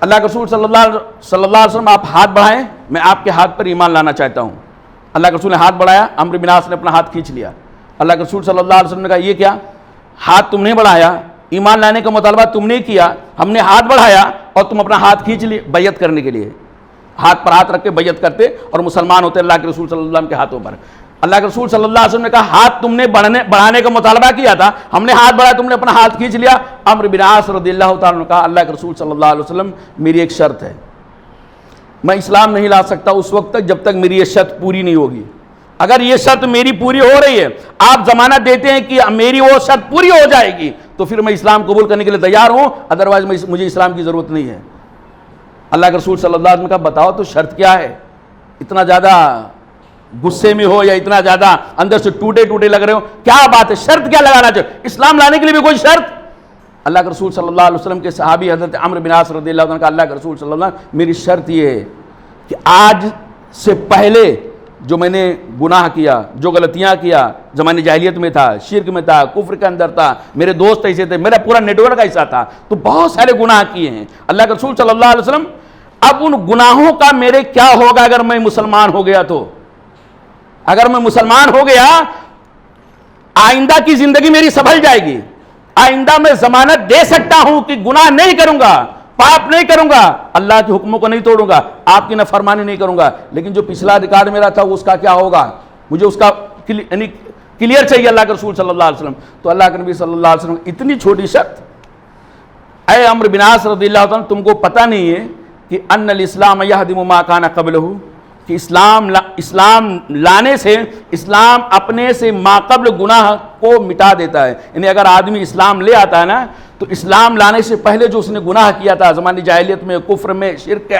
اللہ کے رسول صلی اللہ علیہ وسلم آپ ہاتھ بڑھائیں، میں آپ کے ہاتھ پر ایمان لانا چاہتا ہوں۔ اللہ کے رسول نے ہاتھ بڑھایا، عمرو بن عاص نے اپنا ہاتھ کھینچ لیا۔ اللہ کے رسول صلی اللہ علیہ وسلم نے کہا یہ کیا، ہاتھ تم نے بڑھایا، ایمان لانے کا مطالبہ تم نے کیا، ہم نے ہاتھ بڑھایا اور تم اپنا ہاتھ کھینچ لیے بیعت کرنے کے لیے۔ ہاتھ پر ہاتھ رکھ کے بیعت کرتے اور مسلمان ہوتے اللہ کے رسول صلی اللہ علیہ وسلم کے ہاتھوں پر۔ اللہ کے رسول صلی اللہ علیہ وسلم نے کہا ہاتھ تم نے بڑھانے کا مطالبہ کیا تھا، ہم نے ہاتھ بڑھایا، تم نے اپنا ہاتھ کھینچ لیا۔ عمرو بن عاص رضی اللہ تعالیٰ نے کہا اللہ کے رسول صلی اللہ علیہ وسلم میری ایک شرط ہے، میں اسلام نہیں لا سکتا اس وقت تک جب تک میری یہ شرط پوری نہیں ہوگی۔ اگر یہ شرط میری پوری ہو رہی ہے، آپ ضمانت دیتے ہیں کہ میری وہ شرط پوری ہو جائے گی، تو پھر میں اسلام قبول کرنے کے لیے تیار ہوں، ادروائز مجھے اسلام کی ضرورت نہیں ہے۔ اللہ کے رسول صلی اللہ علیہ وسلم نے کہا بتاؤ تو شرط کیا ہے، اتنا زیادہ غصے میں ہو یا اتنا زیادہ اندر سے ٹوٹے لگ رہے ہو، کیا بات ہے، شرط کیا لگانا چاہیے، اسلام لانے کے لیے بھی کوئی شرط؟ اللہ کے رسول صلی اللہ علیہ وسلم کے صحابی حضرت عمرو بن عاص رضی اللہ عنہ نے کہا اللہ کے رسول صلی اللہ علیہ وسلم میری شرط یہ ہے کہ آج سے پہلے جو میں نے گناہ کیا، جو غلطیاں کیا، زمانے جاہلیت میں تھا، شرک میں تھا، کفر کے اندر تھا، میرے دوست ایسے تھے، میرا پورا نیٹ ورک ایسا تھا، تو بہت سارے گناہ کیے ہیں اللہ کے رسول صلی اللہ علیہ وسلم، اب ان گناہوں کا میرے کیا ہوگا اگر میں مسلمان ہو گیا تو؟ اگر میں مسلمان ہو گیا آئندہ کی زندگی میری سنبھل جائے گی، آئندہ میں ضمانت دے سکتا ہوں کہ گناہ نہیں کروں گا، پاپ نہیں کروں گا، اللہ کے حکموں کو نہیں توڑوں گا، آپ کی نافرمانی نہیں کروں گا، لیکن جو پچھلا ریکارڈ میرا تھا اس کا کیا ہوگا، مجھے اس کا یعنی کلیئر چاہیے اللہ کے رسول صلی اللہ علیہ وسلم۔ تو اللہ کے نبی صلی اللہ علیہ وسلم اتنی چھوٹی شرط، اے عمرو بن عاص رضی اللہ عنہ تم کو پتہ نہیں ہے کہ ان الاسلام یہدم ما کان قبلہ، کہ اسلام لانے سے اسلام اپنے سے ما قبل گناہ کو مٹا دیتا ہے، یعنی اگر آدمی اسلام لے آتا ہے نا تو اسلام لانے سے پہلے جو اس نے گناہ کیا تھا زمانے جاہلیت میں، کفر میں، شرک،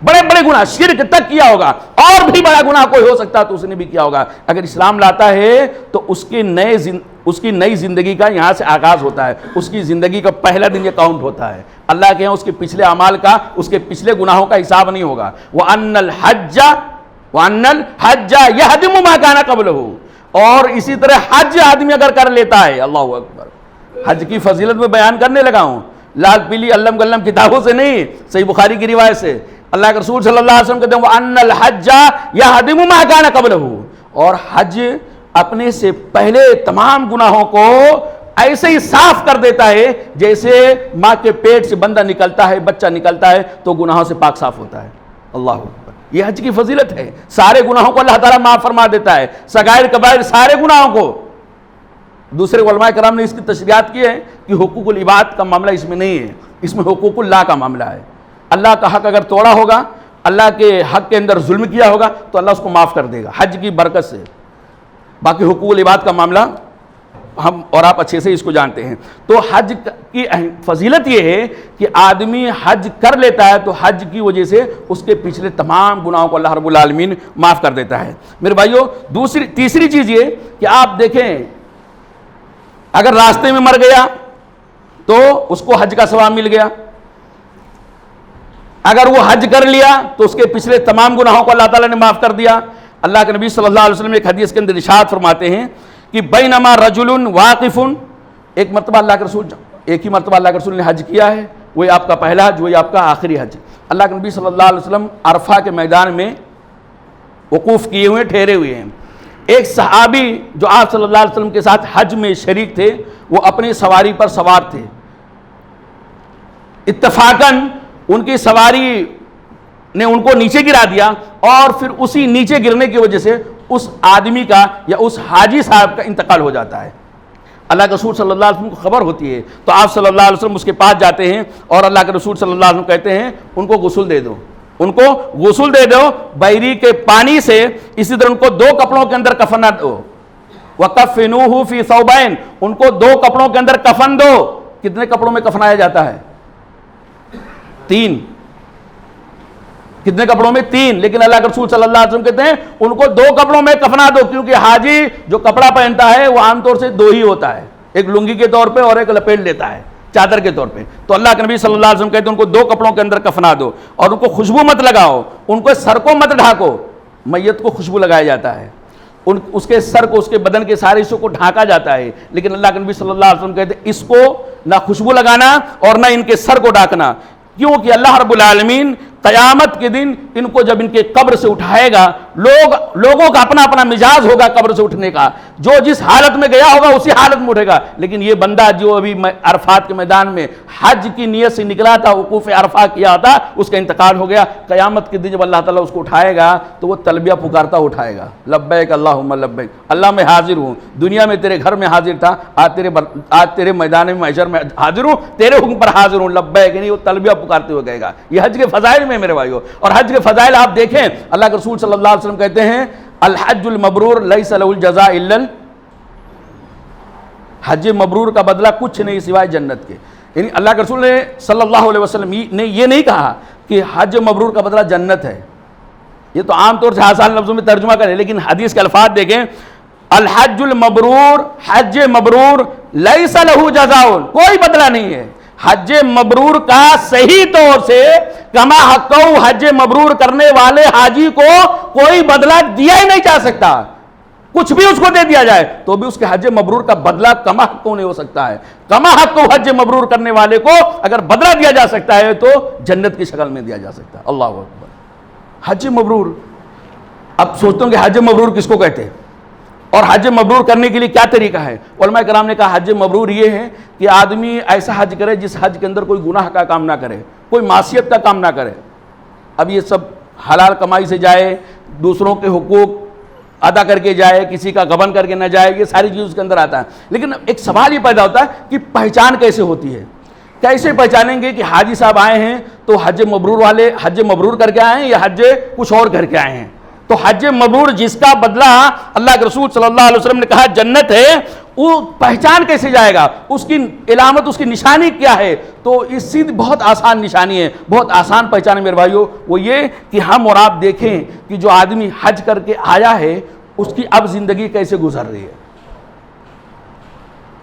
بڑے بڑے گناہ، شرک تک کیا ہوگا، اور بھی بڑا گناہ کوئی ہو سکتا تو اس نے بھی کیا ہوگا، اگر اسلام لاتا ہے تو اس کی نئی زندگی کا یہاں سے آغاز ہوتا ہے، اس کی زندگی کا پہلا دن یہ کاؤنٹ ہوتا ہے، اللہ کے یہاں اس کے پچھلے اعمال کا، اس کے پچھلے گناہوں کا حساب نہیں ہوگا۔ وَأَنَّ الْحَجَّ يَهْدِمُ مَا كَانَ قَبْلَهُ، اور اسی طرح حج آدمی اگر کر لیتا ہے، اللہ اکبر، حج کی فضیلت میں بیان کرنے لگا ہوں، لال پیلی علم گلم کتابوں سے نہیں، صحیح بخاری کی روایت سے، اللہ کے رسول صلی اللہ علیہ وسلم کہتے ہیں وَأَنَّ الْحَجَّ يَهْدِمُ مَا كَانَ قَبْلَهُ، اور حج اپنے سے پہلے تمام گناہوں کو ایسے ہی صاف کر دیتا ہے جیسے ماں کے پیٹ سے بندہ نکلتا ہے، بچہ نکلتا ہے تو گناہوں سے پاک صاف ہوتا ہے۔ اللہ اکبر، یہ حج کی فضیلت ہے، سارے گناہوں کو اللہ تعالیٰ معاف فرما دیتا ہے، صغائر کبائر سارے گناہوں کو، دوسرے علماء کرام نے اس کی تشریحات کی ہے کہ حقوق العباد کا معاملہ اس میں نہیں ہے، اس میں حقوق اللہ کا معاملہ ہے۔ اللہ کا حق اگر توڑا ہوگا، اللہ کے حق کے اندر ظلم کیا ہوگا تو اللہ اس کو معاف کر دے گا حج کی برکت سے۔ باقی حقوق العباد کا معاملہ ہم اور آپ اچھے سے اس کو جانتے ہیں۔ تو حج کی فضیلت یہ ہے کہ آدمی حج کر لیتا ہے تو حج کی وجہ سے اس کے پچھلے تمام گناہوں کو اللہ رب العالمین معاف کر دیتا ہے۔ میرے بھائیو، تیسری چیز یہ کہ آپ دیکھیں، اگر راستے میں مر گیا تو اس کو حج کا ثواب مل گیا، اگر وہ حج کر لیا تو اس کے پچھلے تمام گناہوں کو اللہ تعالیٰ نے معاف کر دیا۔ اللہ کے نبی صلی اللہ علیہ وسلم ایک حدیث کے اندر ارشاد فرماتے ہیں کہ بینما رجل واقف، ایک مرتبہ اللہ کے رسول، ایک ہی مرتبہ اللہ کے رسول نے حج کیا ہے، وہی آپ کا پہلا حج، وہی آپ کا آخری حج۔ اللہ کے نبی صلی اللہ علیہ وسلم عرفہ کے میدان میں وقوف کیے ہوئے ٹھہرے ہوئے ہیں۔ ایک صحابی جو آپ صلی اللہ علیہ وسلم کے ساتھ حج میں شریک تھے، وہ اپنی سواری پر سوار تھے، اتفاقاً ان کی سواری نے ان کو نیچے گرا دیا، اور پھر اسی نیچے گرنے کی وجہ سے اس آدمی کا یا اس حاجی صاحب کا انتقال ہو جاتا ہے۔ اللہ کے رسول صلی اللہ علیہ وسلم کو خبر ہوتی ہے تو آپ صلی اللہ علیہ وسلم اس کے پاس جاتے ہیں اور اللہ کے رسول صلی اللہ علیہ وسلم کہتے ہیں ان کو غسل دے دو، ان کو غسل دے دو بحری کے پانی سے، اسی طرح ان کو 2 کپڑوں کے اندر کفن دو، وَكَفِّنُوهُ فِي ثَوْبَيْنِ، ان کو 2 کپڑوں کے اندر کفن دو۔ کتنے کپڑوں میں کفنایا جاتا ہے؟ 3۔ کتنے کپڑوں میں؟ 3۔ لیکن اللہ کے رسول صلی اللہ علیہ وسلم کہتے ہیں ان کو 2 کپڑوں میں کفنا دو، کیونکہ حاجی جو کپڑا پہنتا ہے وہ عام طور سے 2 ہی ہوتا ہے، ایک لنگی کے طور پہ اور ایک لپیٹ لیتا ہے چادر کے طور پہ۔ تو اللہ کے نبی صلی اللہ علیہ وسلم کہتے ہیں ان کو 2 کپڑوں کے اندر کفنا دو، اور ان کو خوشبو مت لگاؤ، ان کو سر کو مت ڈھانکو۔ میت کو خوشبو لگایا جاتا ہے، اس کے سر کو، اس کے بدن کے سارے حصوں کو ڈھانکا جاتا ہے، لیکن اللہ کے نبی صلی اللہ علیہ وسلم کہتے ہیں اس کو نہ خوشبو لگانا اور نہ ان کے سر کو ڈھانکنا، کیونکہ اللہ رب العالمین قیامت کے دن ان کو جب ان کے قبر سے اٹھائے گا، لوگوں کا اپنا اپنا مزاج ہوگا قبر سے اٹھنے کا، جو جس حالت میں گیا ہوگا اسی حالت میں اٹھے گا۔ لیکن یہ بندہ جو ابھی عرفات کے میدان میں حج کی نیت سے نکلا تھا، وقوف عرفہ کیا تھا، اس کا انتقال ہو گیا، قیامت کے دن جب اللہ تعالیٰ اس کو اٹھائے گا تو وہ تلبیہ پکارتا اٹھائے گا، لبیک اللہم لبیک، اللہ میں حاضر ہوں، دنیا میں تیرے گھر میں حاضر تھا، آج تیرے میدان میں محشر میں حاضر ہوں، تیرے حکم پر حاضر ہوں، لبیک، یعنی وہ تلبیہ پکارتے ہوئے گئے گا۔ یہ حج کے فضائل میں میرے بھائیو، اور حج کے فضائل آپ دیکھیں، اللہ کے رسول صلی اللہ علیہ وسلم کہتے ہیں الحج المبرور لیس لہ الجزاء الا، حج مبرور کا بدلہ کچھ نہیں سوائے جنت کے۔ یعنی اللہ کے رسول نے صلی اللہ علیہ وسلم نے یہ نہیں کہا کہ حج مبرور کا بدلہ جنت ہے، یہ تو عام طور سے آسان لفظوں میں ترجمہ کریں، لیکن حدیث کے الفاظ دیکھیں، الحج المبرور، حج مبرور لیس لہ جزاء، کوئی بدلہ نہیں ہے۔ حج مبرور کا صحیح طور سے کما حقہ، حج مبرور کرنے والے حاجی کو کوئی بدلہ دیا ہی نہیں جا سکتا، کچھ بھی اس کو دے دیا جائے تو بھی اس کے حج مبرور کا بدلہ کما حقہ نہیں ہو سکتا ہے۔ کما حقہ حج مبرور کرنے والے کو اگر بدلہ دیا جا سکتا ہے تو جنت کی شکل میں دیا جا سکتا ہے۔ اللہ اکبر، حج مبرور۔ اب سوچتا ہوں کہ حج مبرور کس کو کہتے ہیں اور حج مبرور کرنے کے لیے کیا طریقہ ہے؟ علماء کرام نے کہا حج مبرور یہ ہے کہ آدمی ایسا حج کرے جس حج کے اندر کوئی گناہ کا کام نہ کرے، کوئی معصیت کا کام نہ کرے۔ اب یہ سب حلال کمائی سے جائے، دوسروں کے حقوق ادا کر کے جائے، کسی کا غبن کر کے نہ جائے، یہ ساری چیز اس کے اندر آتا ہے۔ لیکن ایک سوال یہ پیدا ہوتا ہے کہ پہچان کیسے ہوتی ہے؟ کیسے پہچانیں گے کہ حاجی صاحب آئے ہیں تو حج مبرور والے حج مبرور کر کے آئے ہیں یا حج کچھ اور کر کے آئے ہیں؟ تو حج مبرور جس کا بدلہ اللہ کے رسول صلی اللہ علیہ وسلم نے کہا جنت ہے، وہ پہچان کیسے جائے گا؟ اس کی علامت، اس کی نشانی کیا ہے؟ تو اس سے بہت آسان نشانی ہے، بہت آسان پہچان ہے میرے بھائیو، وہ یہ کہ ہم اور آپ دیکھیں کہ جو آدمی حج کر کے آیا ہے اس کی اب زندگی کیسے گزر رہی ہے۔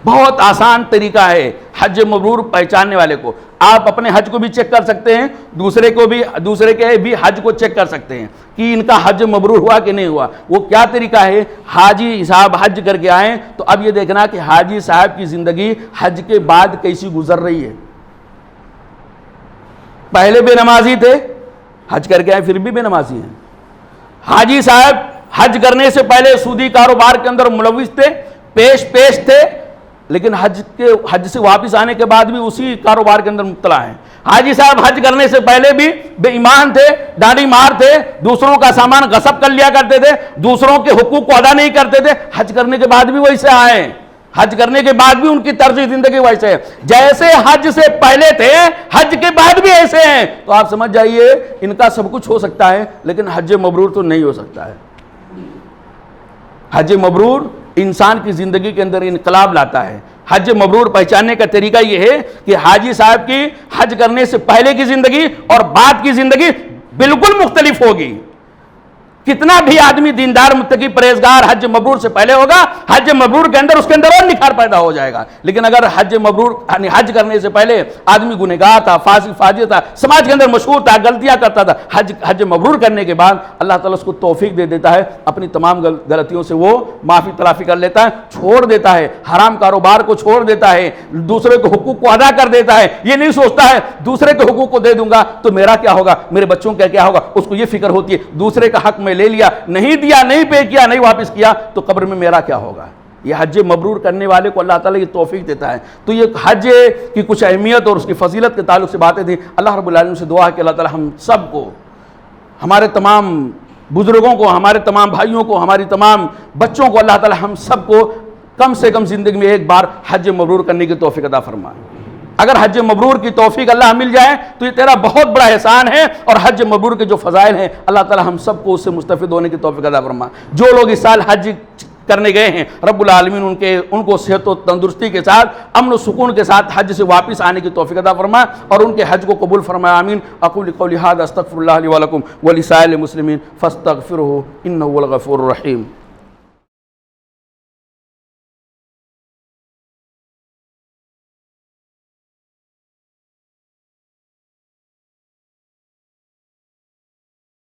بہت آسان طریقہ ہے حج مبرور پہچاننے والے کو۔ آپ اپنے حج کو بھی چیک کر سکتے ہیں، دوسرے کے بھی حج کو چیک کر سکتے ہیں کہ ان کا حج مبرور ہوا کہ نہیں ہوا۔ وہ کیا طریقہ ہے؟ حاجی صاحب حج کر کے آئیں تو اب یہ دیکھنا کہ حاجی صاحب کی زندگی حج کے بعد کیسی گزر رہی ہے۔ پہلے بے نمازی تھے، حج کر کے آئے پھر بھی بے نمازی ہیں۔ حاجی صاحب حج کرنے سے پہلے سودی کاروبار کے اندر ملوث تھے، پیش تھے، لیکن حج سے واپس آنے کے بعد بھی اسی کاروبار کے اندر مبتلا ہیں۔ حاجی صاحب حج کرنے سے پہلے بھی بے ایمان تھے، ڈانڈی مار تھے، دوسروں کا سامان غصب کر لیا کرتے تھے، دوسروں کے حقوق کو ادا نہیں کرتے تھے، حج کرنے کے بعد بھی ویسے آئے ہیں۔ حج کرنے کے بعد بھی ان کی طرز زندگی ویسے ہے جیسے حج سے پہلے تھے، حج کے بعد بھی ایسے ہیں. تو آپ سمجھ جائیے ان کا سب کچھ ہو سکتا ہے لیکن حج مبرور تو نہیں ہو سکتا ہے. حج مبرور انسان کی زندگی کے اندر انقلاب لاتا ہے. حج مبرور پہچاننے کا طریقہ یہ ہے کہ حاجی صاحب کی حج کرنے سے پہلے کی زندگی اور بعد کی زندگی بالکل مختلف ہوگی. کتنا بھی آدمی دیندار متقی پرہیزگار حج مبرور سے پہلے ہوگا، حج مبرور کے اندر اس کے اندر اور نکھار پیدا ہو جائے گا. لیکن اگر حج مبرور یعنی حج کرنے سے پہلے آدمی گنہگار تھا، فاسق فاجر تھا، سماج کے اندر مشہور تھا، غلطیاں کرتا تھا، حج مبرور کرنے کے بعد اللہ تعالیٰ اس کو توفیق دے دیتا ہے، اپنی تمام غلطیوں سے وہ معافی تلافی کر لیتا ہے، چھوڑ دیتا ہے، حرام کاروبار کو چھوڑ دیتا ہے، دوسرے کے حقوق کو ادا کر دیتا ہے. یہ نہیں سوچتا ہے دوسرے کے حقوق کو دے دوں گا تو میرا کیا ہوگا، میرے بچوں کا کیا ہوگا. اس کو یہ فکر ہوتی ہے دوسرے کا حق میں لے لیا، نہیں دیا، نہیں پے کیا، نہیں واپس کیا تو قبر میں میرا کیا ہوگا. یہ حج مبرور کرنے والے کو اللہ تعالیٰ یہ توفیق دیتا ہے. تو یہ حج کی کچھ اہمیت اور اس کی فضیلت کے تعلق سے باتیں تھیں. اللہ رب العالمین سے دعا ہے کہ اللہ تعالیٰ ہم سب کو، ہمارے تمام بزرگوں کو، ہمارے تمام بھائیوں کو، ہماری تمام بچوں کو اللہ تعالیٰ ہم سب کو کم سے کم زندگی میں ایک بار حج مبرور کرنے کی توفیق عطا فرمائے. اگر حج مبرور کی توفیق اللہ مل جائے تو یہ تیرا بہت بڑا احسان ہے. اور حج مبرور کے جو فضائل ہیں اللہ تعالیٰ ہم سب کو اس سے مستفید ہونے کی توفیق عطا فرمائے. جو لوگ اس سال حج کرنے گئے ہیں رب العالمین ان کو صحت و تندرستی کے ساتھ، امن و سکون کے ساتھ حج سے واپس آنے کی توفیق عطا فرمائے اور ان کے حج کو قبول فرمائے. آمین. اقول قولی ھذا استغفر اللہ لی ولکم ولسائر المسلمین فاستغفروہ انہ هو الغفور الرحیم.